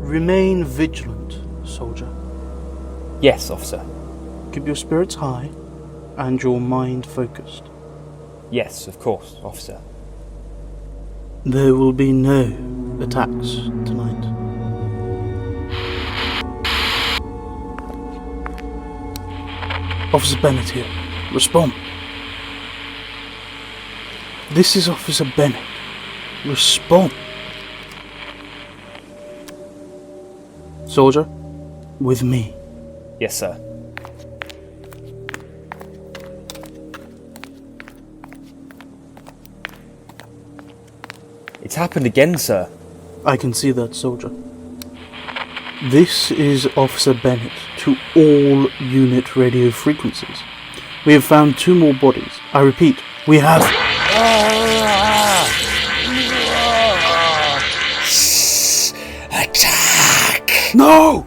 Remain vigilant, soldier. Yes, officer. Keep your spirits high and your mind focused. Yes, of course, officer. There will be no attacks tonight. Officer Bennet here. Respond. This is Officer Bennet. Respond. Soldier, with me. Yes, sir. It's happened again, sir. I can see that, soldier. This is Officer Bennet to all unit radio frequencies. We have found 2 more bodies. I repeat, we have... Attack! No!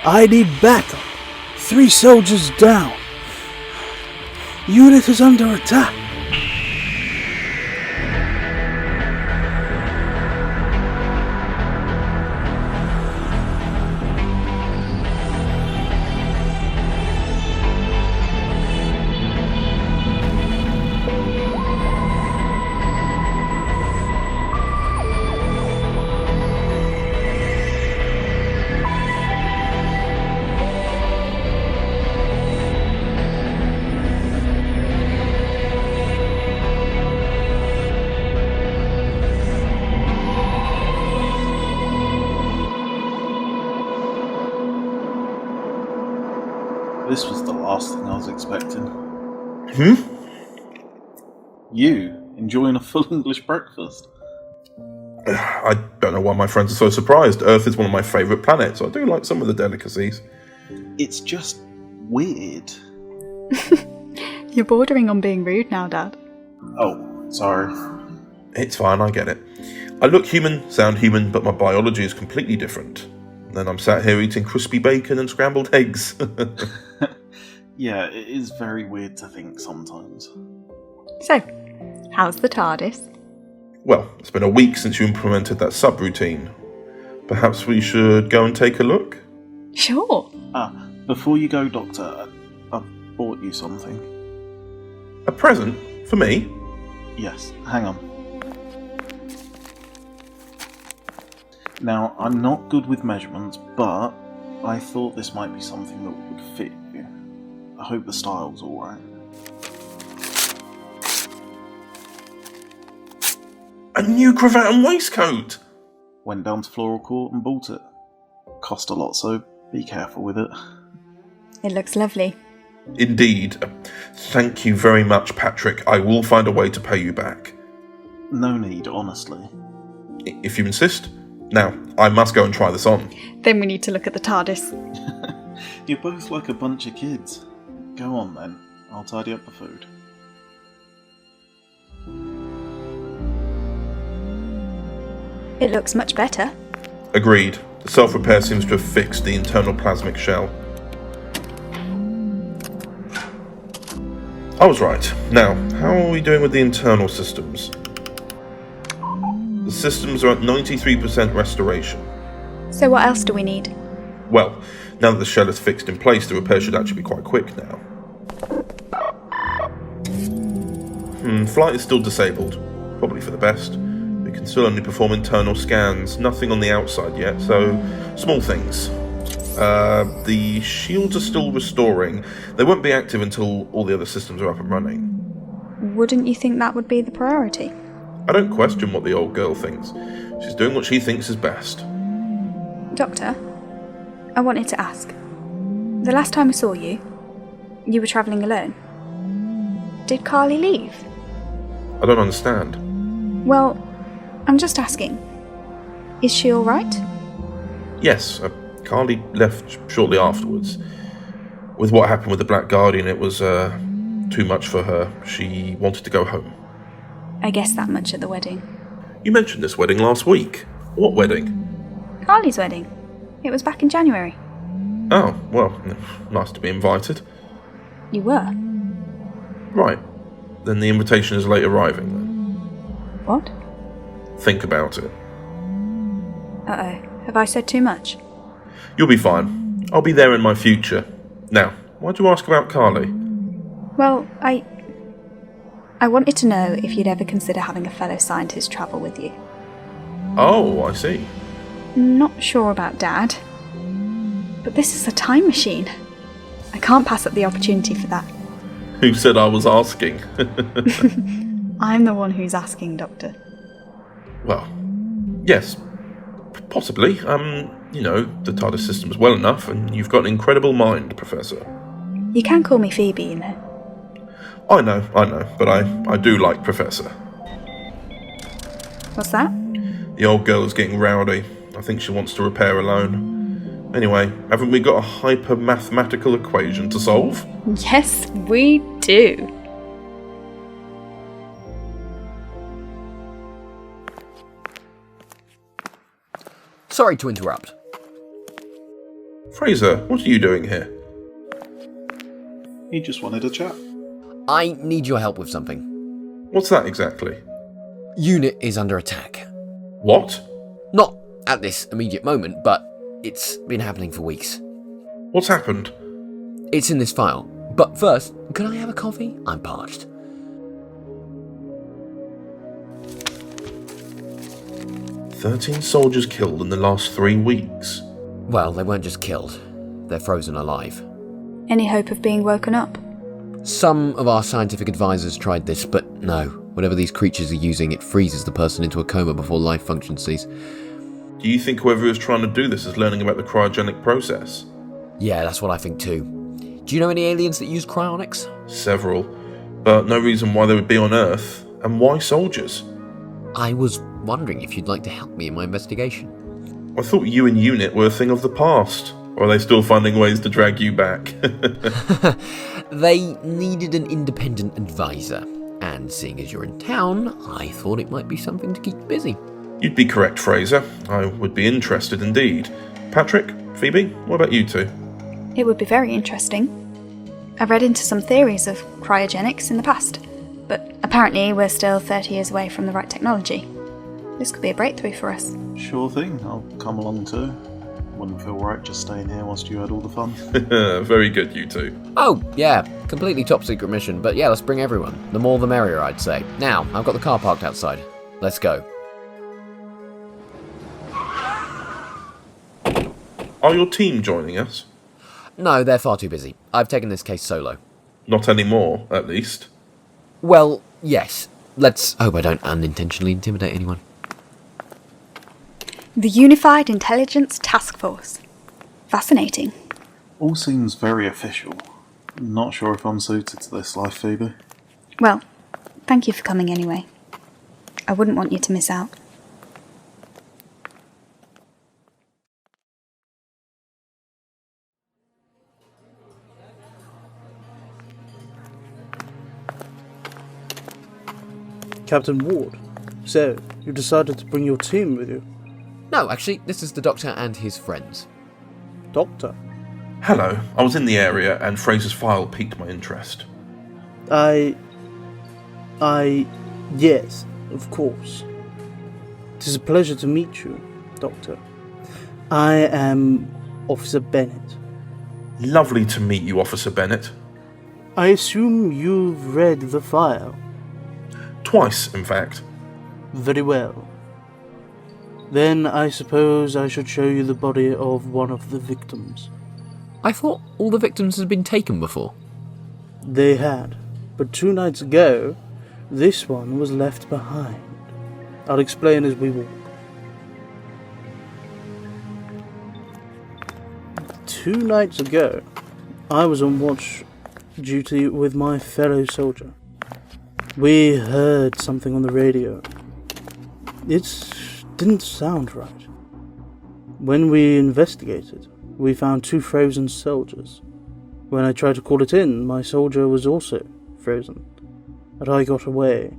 I need backup. 3 soldiers down. Unit is under attack. This was the last thing I was expecting. You enjoying a full English breakfast? I don't know why my friends are so surprised. Earth is one of my favourite planets. I do like some of the delicacies. It's just weird. You're bordering on being rude now, Dad. Oh, sorry. It's fine, I get it. I look human, sound human, but my biology is completely different. And then I'm sat here eating crispy bacon and scrambled eggs. Yeah, it is very weird to think sometimes. So, how's the TARDIS? Well, it's been a week since you implemented that subroutine. Perhaps we should go and take a look? Sure. Before you go, Doctor, I bought you something. A present? For me? Yes, hang on. Now, I'm not good with measurements, but I thought this might be something that would fit you. I hope the style's alright. A new cravat and waistcoat! Went down to Floral Court and bought it. Cost a lot, so be careful with it. It looks lovely. Indeed. Thank you very much, Patrick. I will find a way to pay you back. No need, honestly. If you insist. Now, I must go and try this on. Then we need to look at the TARDIS. You're both like a bunch of kids. Go on then, I'll tidy up the food. It looks much better. Agreed. The self-repair seems to have fixed the internal plasmic shell. I was right. Now, how are we doing with the internal systems? The systems are at 93% restoration. So what else do we need? Well, now that the shell is fixed in place, the repair should actually be quite quick now. Flight is still disabled. Probably for the best. We can still only perform internal scans, nothing on the outside yet, so small things. The shields are still restoring. They won't be active until all the other systems are up and running. Wouldn't you think that would be the priority? I don't question what the old girl thinks. She's doing what she thinks is best. Doctor, I wanted to ask. The last time I saw you, you were travelling alone. Did Carly leave? I don't understand. Well, I'm just asking. Is she alright? Yes, Carly left shortly afterwards. With what happened with the Black Guardian, it was too much for her. She wanted to go home. I guess that much at the wedding. You mentioned this wedding last week. What wedding? Carly's wedding. It was back in January. Oh, well, nice to be invited. You were? Right. then the invitation is late arriving then. What? Think about it. Uh-oh. Have I said too much? You'll be fine. I'll be there in my future. Now, why do you ask about Carly? Well, I wanted to know if you'd ever consider having a fellow scientist travel with you. Oh, I see. Not sure about Dad, but this is a time machine. I can't pass up the opportunity for that. Who said I was asking? I'm the one who's asking, Doctor. Well, yes, possibly. The TARDIS system's well enough, and you've got an incredible mind, Professor. You can call me Phoebe, you know. I know, but I do like Professor. What's that? The old girl is getting rowdy. I think she wants to repair alone. Anyway, haven't we got a hyper-mathematical equation to solve? Yes, we do. Sorry to interrupt. Fraser, what are you doing here? He just wanted a chat. I need your help with something. What's that exactly? UNIT is under attack. What? Not at this immediate moment, but it's been happening for weeks. What's happened? It's in this file. But first, can I have a coffee? I'm parched. "13 soldiers killed in the last 3 weeks. Well, they weren't just killed. They're frozen alive. Any hope of being woken up? Some of our scientific advisors tried this, but no. Whatever these creatures are using, it freezes the person into a coma before life function cease. Do you think whoever is trying to do this is learning about the cryogenic process? Yeah, that's what I think too. Do you know any aliens that use cryonics? Several, but no reason why they would be on Earth. And why soldiers? I was wondering if you'd like to help me in my investigation. I thought you and UNIT were a thing of the past. Or are they still finding ways to drag you back? They needed an independent advisor, and seeing as you're in town, I thought it might be something to keep you busy. You'd be correct, Fraser. I would be interested indeed. Patrick, Phoebe, what about you two? It would be very interesting. I've read into some theories of cryogenics in the past, but apparently we're still 30 years away from the right technology. This could be a breakthrough for us. Sure thing, I'll come along too. Wouldn't feel right just staying here whilst you had all the fun. Very good, you two. Oh, yeah, completely top secret mission, but yeah, let's bring everyone. The more the merrier, I'd say. Now, I've got the car parked outside. Let's go. Are your team joining us? No, they're far too busy. I've taken this case solo. Not anymore, at least. Well, yes. Let's hope I don't unintentionally intimidate anyone. The Unified Intelligence Task Force. Fascinating. All seems very official. Not sure if I'm suited to this life, Phoebe. Well, thank you for coming anyway. I wouldn't want you to miss out. Captain Ward, so you decided to bring your team with you? No, actually, this is the Doctor and his friends. Doctor? Hello, I was in the area and Fraser's file piqued my interest. Yes, of course. It is a pleasure to meet you, Doctor. I am Officer Bennet. Lovely to meet you, Officer Bennet. I assume you've read the file? Twice, in fact. Very well. Then I suppose I should show you the body of one of the victims. I thought all the victims had been taken before. They had, but 2 nights ago, this one was left behind. I'll explain as we walk. 2 nights ago, I was on watch duty with my fellow soldier. We heard something on the radio. It didn't sound right. When we investigated, we found 2 frozen soldiers. When I tried to call it in, my soldier was also frozen, but I got away.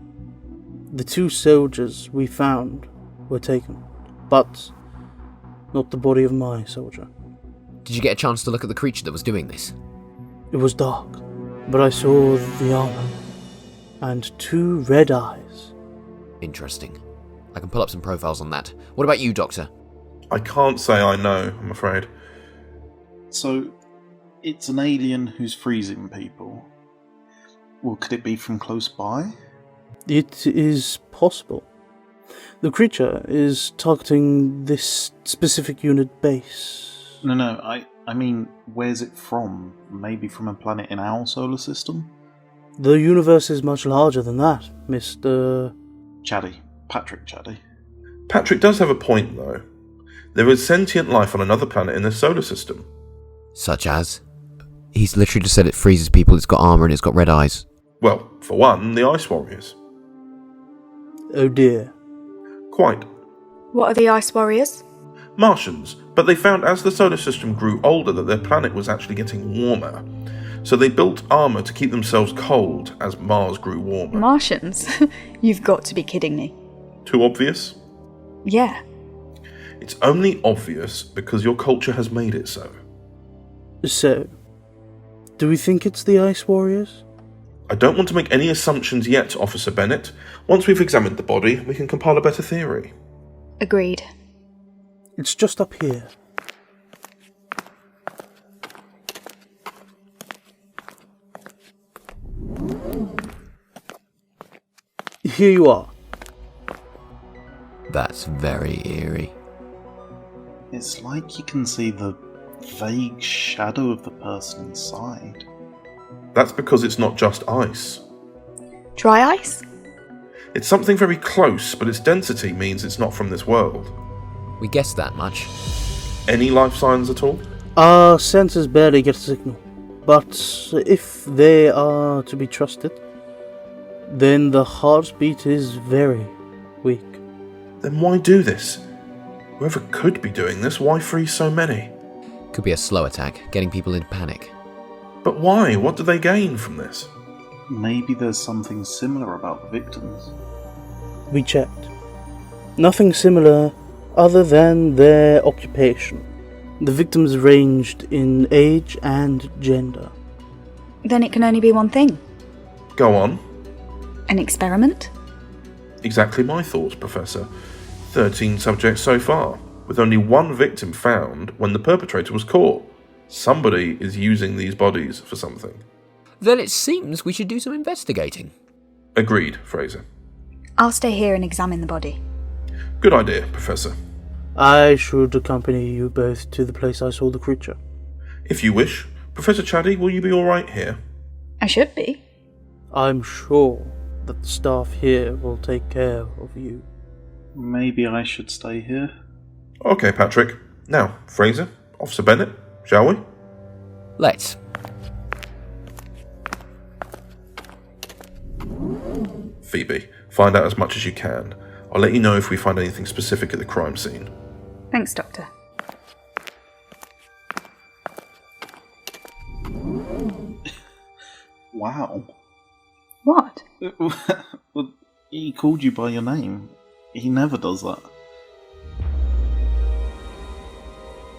The 2 soldiers we found were taken, but not the body of my soldier. Did you get a chance to look at the creature that was doing this? It was dark, but I saw the armor. and 2 red eyes. Interesting. I can pull up some profiles on that. What about you, Doctor? I can't say I know, I'm afraid. So, it's an alien who's freezing people. Well, could it be from close by? It is possible. The creature is targeting this specific unit base. No, I mean, where's it from? Maybe from a planet in our solar system? The universe is much larger than that, Mr. Chaddie. Patrick Chaddie. Patrick does have a point, though. There is sentient life on another planet in this solar system. Such as? He's literally just said it freezes people, it's got armour and it's got red eyes. Well, for one, the Ice Warriors. Oh dear. Quite. What are the Ice Warriors? Martians, but they found as the solar system grew older that their planet was actually getting warmer. So they built armour to keep themselves cold as Mars grew warmer. Martians? You've got to be kidding me. Too obvious? Yeah. It's only obvious because your culture has made it so. So, do we think it's the Ice Warriors? I don't want to make any assumptions yet, Officer Bennet. Once we've examined the body, we can compile a better theory. Agreed. It's just up here. Here you are. That's very eerie. It's like you can see the vague shadow of the person inside. That's because it's not just ice. Dry ice? It's something very close, but its density means it's not from this world. We guessed that much. Any life signs at all? Our sensors barely get a signal, but if they are to be trusted, then the heartbeat is very weak. Then why do this? Whoever could be doing this, why freeze so many? Could be a slow attack, getting people in panic. But why? What do they gain from this? Maybe there's something similar about the victims. We checked. Nothing similar other than their occupation. The victims ranged in age and gender. Then it can only be one thing. Go on. An experiment? Exactly my thoughts, Professor. 13 subjects so far, with only 1 victim found when the perpetrator was caught. Somebody is using these bodies for something. Then it seems we should do some investigating. Agreed, Fraser. I'll stay here and examine the body. Good idea, Professor. I should accompany you both to the place I saw the creature. If you wish. Professor Chaddie, will you be alright here? I should be. I'm sure that the staff here will take care of you. Maybe I should stay here? Okay, Patrick. Now, Fraser, Officer Bennet, shall we? Let's. Phoebe, find out as much as you can. I'll let you know if we find anything specific at the crime scene. Thanks, Doctor. Wow. What? Well, he called you by your name. He never does that.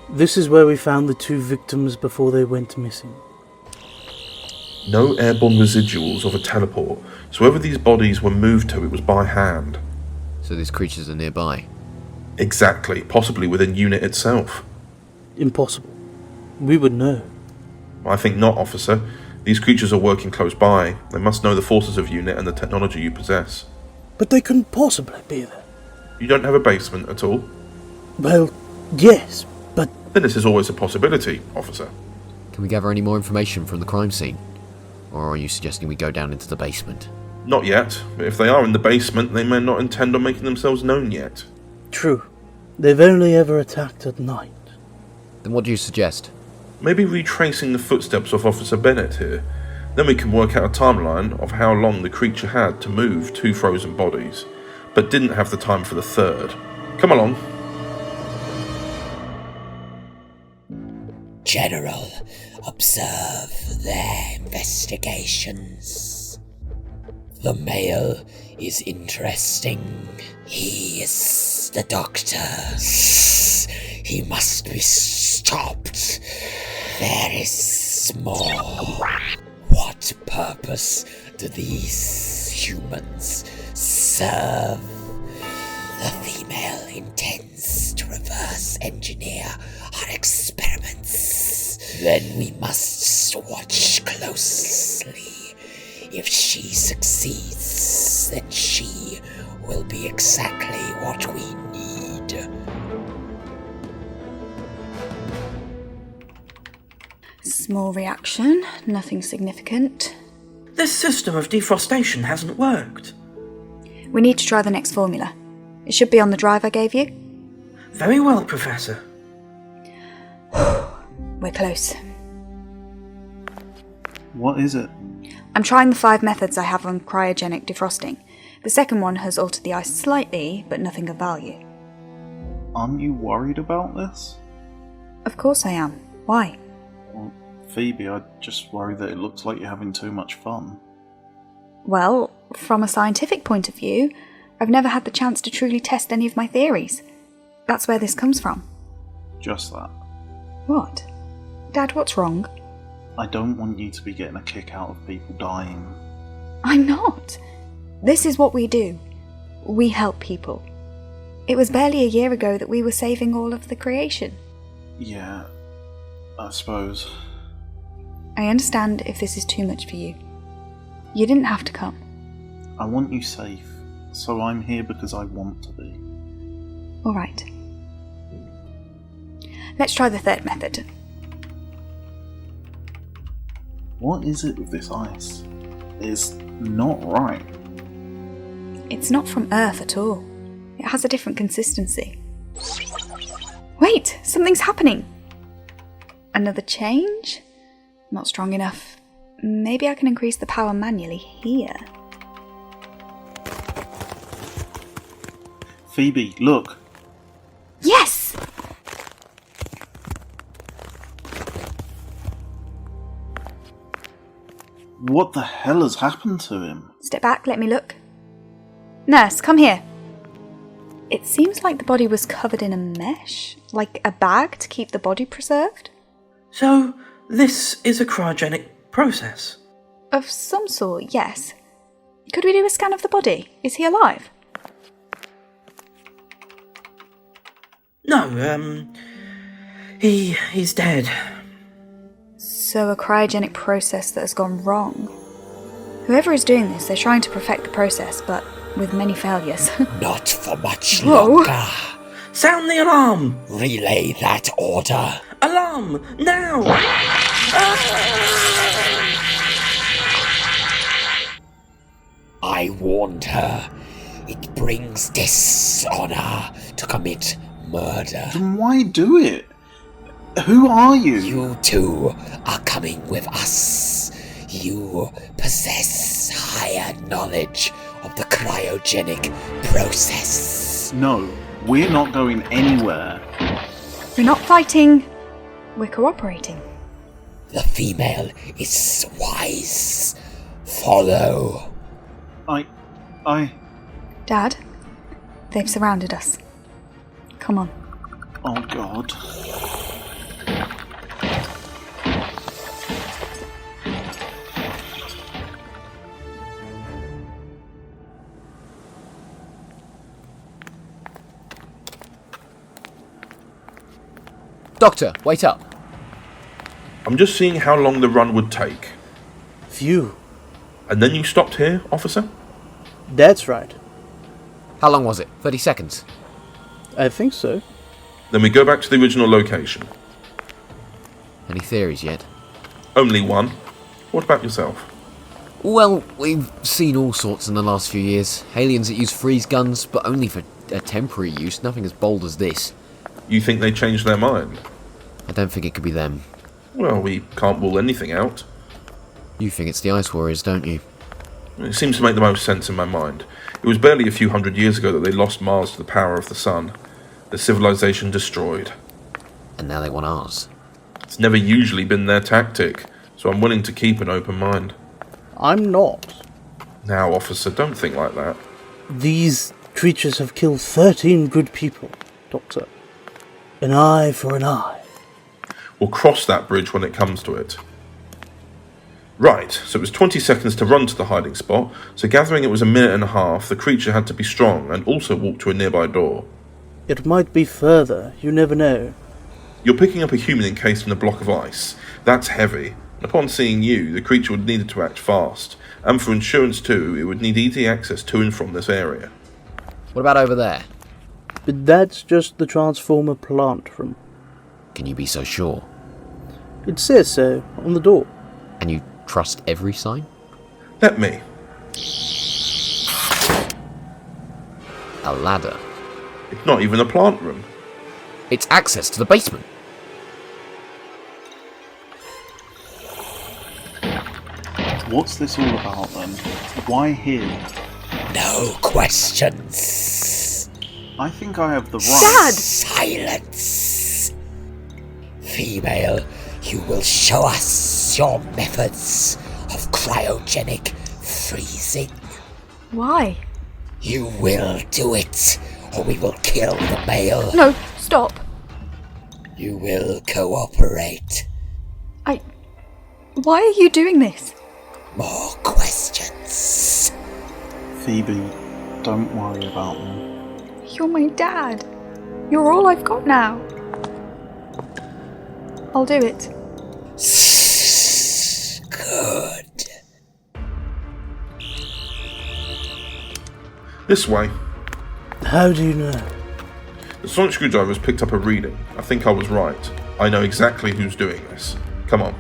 This is where we found the 2 victims before they went missing. No airborne residuals of a teleport, so wherever these bodies were moved to, it was by hand. So these creatures are nearby. Exactly, possibly within UNIT itself. Impossible. We would know. I think not, Officer. These creatures are working close by. They must know the forces of UNIT and the technology you possess. But they couldn't possibly be there. You don't have a basement at all? Well, yes, but Then this is always a possibility, Officer. Can we gather any more information from the crime scene? Or are you suggesting we go down into the basement? Not yet, but if they are in the basement, they may not intend on making themselves known yet. true. They've only ever attacked at night. Then what do you suggest? Maybe retracing the footsteps of Officer Bennet here. Then we can work out a timeline of how long the creature had to move 2 frozen bodies, but didn't have the time for the 3rd. Come along. General, observe their investigations. The male is interesting. He is the Doctor. He must be stopped. There is more. What purpose do these humans serve. The female intends to reverse engineer our experiments. Then we must watch closely. If she succeeds, then she will be exactly what we need. Small reaction, nothing significant. This system of defrostation hasn't worked. We need to try the next formula. It should be on the drive I gave you. Very well, Professor. We're close. What is it? I'm trying the 5 methods I have on cryogenic defrosting. The second one has altered the ice slightly, but nothing of value. Aren't you worried about this? Of course I am. Why? Well, Phoebe, I just worry that it looks like you're having too much fun. Well, from a scientific point of view, I've never had the chance to truly test any of my theories. That's where this comes from. Just that. What? Dad, what's wrong? I don't want you to be getting a kick out of people dying. I'm not. This is what we do. We help people. It was barely a year ago that we were saving all of the creation. Yeah, I suppose. I understand if this is too much for you. You didn't have to come. I want you safe, so I'm here because I want to be. All right. Let's try the third method. What is it with this ice? It's not right. It's not from Earth at all. It has a different consistency. Wait! Something's happening! Another change? Not strong enough. Maybe I can increase the power manually here. Phoebe, look! Yes! What the hell has happened to him? Step back, let me look. Nurse, come here. It seems like the body was covered in a mesh, like a bag to keep the body preserved. So, this is a cryogenic process? Of some sort, yes. Could we do a scan of the body? Is he alive? No, he's dead. So a cryogenic process that has gone wrong. Whoever is doing this, they're trying to perfect the process, but with many failures. Not for much Whoa. longer. Sound the alarm! Relay that order. Alarm! Now! I warned her. It brings dishonor to commit murder. Then why do it? Who are you? You two are coming with us. You possess higher knowledge of the cryogenic process. No, we're not going anywhere. We're not fighting. We're cooperating. The female is wise. Follow. I... Dad, they've surrounded us. Come on. Oh God. Doctor, wait up. I'm just seeing how long the run would take. Phew. And then you stopped here, officer? That's right. How long was it? 30 seconds? I think so. Then we go back to the original location. Any theories yet? Only one. What about yourself? Well, we've seen all sorts in the last few years. Aliens that use freeze guns, but only for a temporary use, nothing as bold as this. You think they changed their mind? I don't think it could be them. Well, we can't rule anything out. You think it's the Ice Warriors, don't you? It seems to make the most sense in my mind. It was barely a few hundred years ago that they lost Mars to the power of the sun. The civilization destroyed. And now they want ours. It's never usually been their tactic, so I'm willing to keep an open mind. I'm not. Now, officer, don't think like that. These creatures have killed 13 good people, Doctor. An eye for an eye. We'll cross that bridge when it comes to it. Right, so it was 20 seconds to run to the hiding spot, so gathering it was a minute and a half, the creature had to be strong and also walk to a nearby door. It might be further, you never know. You're picking up a human encased in a block of ice. That's heavy. And upon seeing you, the creature would need to act fast. And for insurance too, it would need easy access to and from this area. What about over there? But that's just the Transformer plant room. Can you be so sure? It says so on the door. And you trust every sign? Let me. A ladder. It's not even a plant room. It's access to the basement. What's this all about then? Why here? No questions. I think I have the right. Dad! Silence. Female, you will show us your methods of cryogenic freezing. Why? You will do it, or we will kill the male. No, stop. You will cooperate. Why are you doing this? More questions. Phoebe, don't worry about me. You're my dad. You're all I've got now. I'll do it. Good. This way. How do you know? The sonic screwdriver's picked up a reading. I think I was right. I know exactly who's doing this. Come on.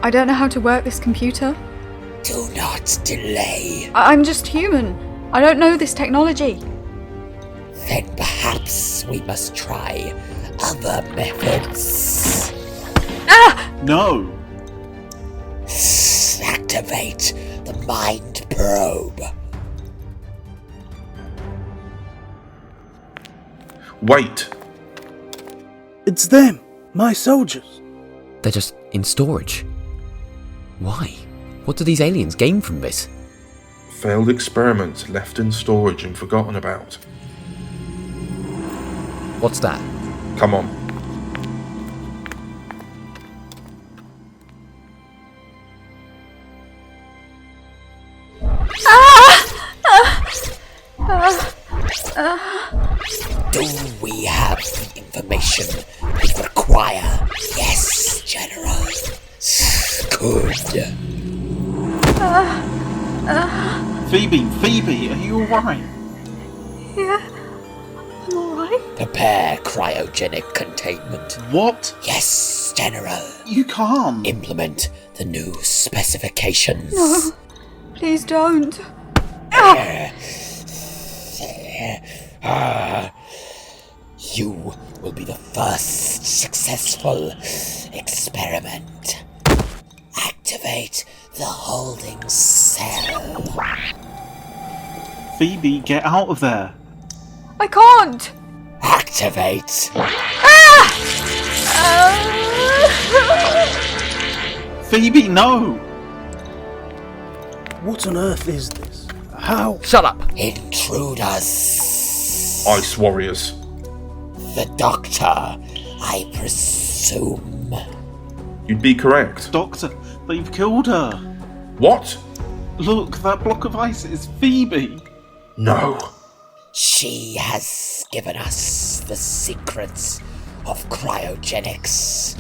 I don't know how to work this computer. Do not delay. I'm just human. I don't know this technology. Then perhaps we must try other methods. No! Activate the mind probe. Wait. It's them! My soldiers! They're just in storage. Why? What do these aliens gain from this? Failed experiments left in storage and forgotten about. What's that? Come on. Do we have the information we require? Yes, General. Good. Phoebe, are you alright? Yeah, I'm alright. Prepare cryogenic containment. What? Yes, General. You can't. Implement the new specifications. No, please don't. You will be the first successful experiment. Activate the holding cell. Phoebe, get out of there. I can't. Activate. Phoebe, no! What on earth is this? How? Shut up! Intruders. Ice warriors. The Doctor, I presume. You'd be correct. Doctor, they've killed her. What? Look, that block of ice is Phoebe. No. She has given us the secrets of cryogenics.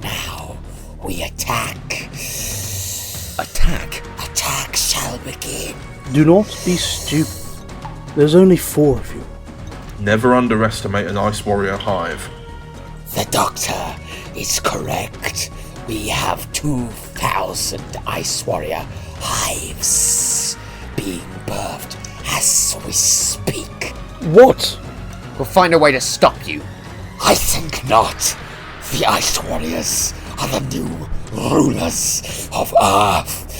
Now we attack. Attack? Attack shall begin. Do not be stupid. There's only 4 of you. Never underestimate an ice warrior hive. The Doctor is correct. We have 2,000 Ice Warrior hives being birthed as we speak. What? We'll find a way to stop you. I think not. The Ice Warriors are the new rulers of Earth.